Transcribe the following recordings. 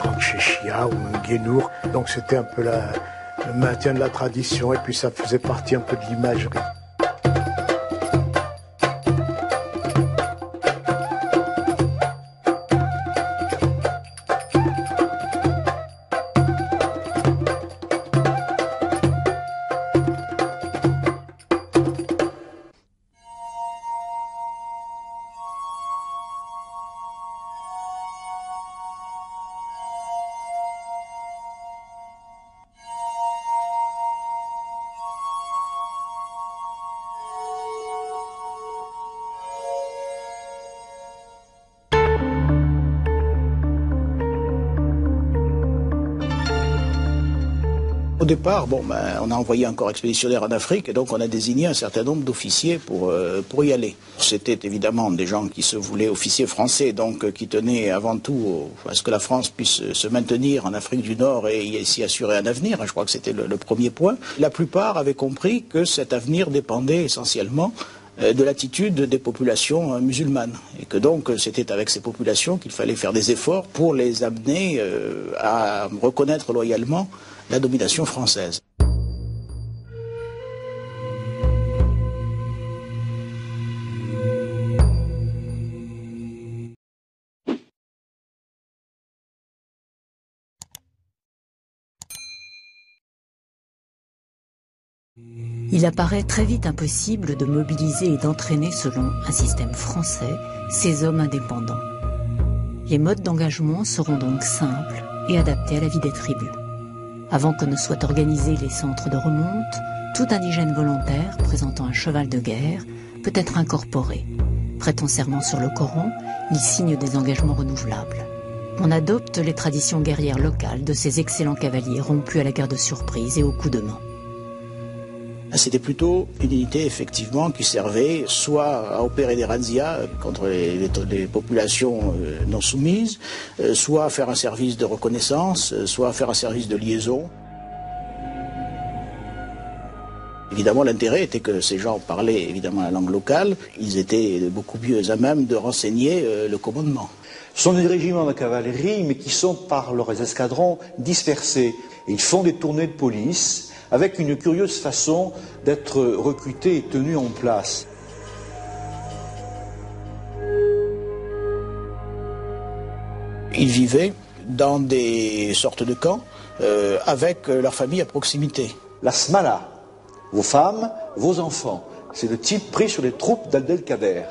Grand Chéchia ou un Guénour. Donc c'était un peu le maintien de la tradition et puis ça faisait partie un peu de l'imagerie. Au départ, on a envoyé un corps expéditionnaire en Afrique et donc on a désigné un certain nombre d'officiers pour y aller. C'était évidemment des gens qui se voulaient officiers français, donc qui tenaient avant tout à ce que la France puisse se maintenir en Afrique du Nord et s'y assurer un avenir. Je crois que c'était le premier point. La plupart avaient compris que cet avenir dépendait essentiellement de l'attitude des populations musulmanes et que donc c'était avec ces populations qu'il fallait faire des efforts pour les amener à reconnaître loyalement la domination française. Il apparaît très vite impossible de mobiliser et d'entraîner selon un système français ces hommes indépendants. Les modes d'engagement seront donc simples et adaptés à la vie des tribus. Avant que ne soient organisés les centres de remonte, tout indigène volontaire présentant un cheval de guerre peut être incorporé. Prêtant serment sur le Coran, il signe des engagements renouvelables. On adopte les traditions guerrières locales de ces excellents cavaliers rompus à la guerre de surprise et au coup de main. C'était plutôt une unité effectivement qui servait soit à opérer des razzias contre les populations non soumises, soit à faire un service de reconnaissance, soit à faire un service de liaison. Évidemment, l'intérêt était que ces gens parlaient évidemment la langue locale, ils étaient beaucoup mieux à même de renseigner le commandement. Ce sont des régiments de cavalerie, mais qui sont par leurs escadrons dispersés. Ils font des tournées de police, avec une curieuse façon d'être recrutés et tenus en place. Ils vivaient dans des sortes de camps avec leur famille à proximité. La smala, vos femmes, vos enfants, c'est le type pris sur les troupes d'Abdelkader.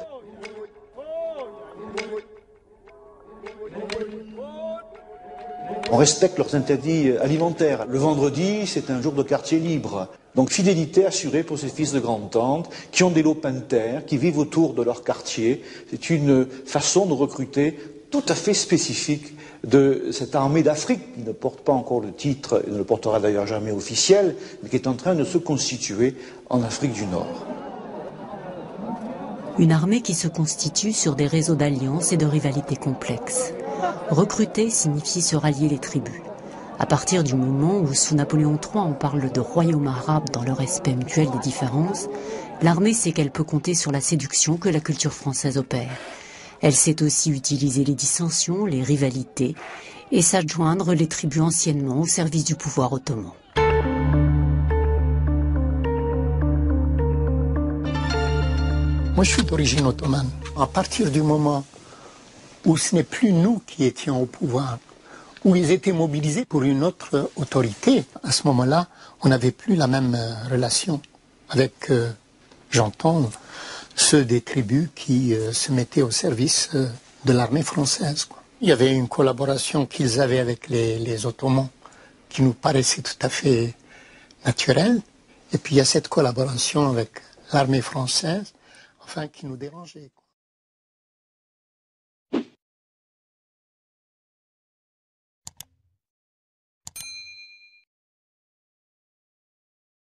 On respecte leurs interdits alimentaires. Le vendredi, c'est un jour de quartier libre. Donc fidélité assurée pour ces fils de grande-tante qui ont des lopins-de-terre, qui vivent autour de leur quartier. C'est une façon de recruter tout à fait spécifique de cette armée d'Afrique, qui ne porte pas encore le titre, et ne le portera d'ailleurs jamais officiel, mais qui est en train de se constituer en Afrique du Nord. Une armée qui se constitue sur des réseaux d'alliances et de rivalités complexes. Recruter signifie se rallier les tribus. À partir du moment où, sous Napoléon III, on parle de royaumes arabes dans le respect mutuel des différences, l'armée sait qu'elle peut compter sur la séduction que la culture française opère. Elle sait aussi utiliser les dissensions, les rivalités, et s'adjoindre les tribus anciennement au service du pouvoir ottoman. Moi, je suis d'origine ottomane. À partir du moment où ce n'est plus nous qui étions au pouvoir, où ils étaient mobilisés pour une autre autorité, à ce moment-là, on n'avait plus la même relation avec, j'entends, ceux des tribus qui se mettaient au service de l'armée française. Il y avait une collaboration qu'ils avaient avec les Ottomans qui nous paraissait tout à fait naturelle, et puis il y a cette collaboration avec l'armée française, enfin, qui nous dérangeait.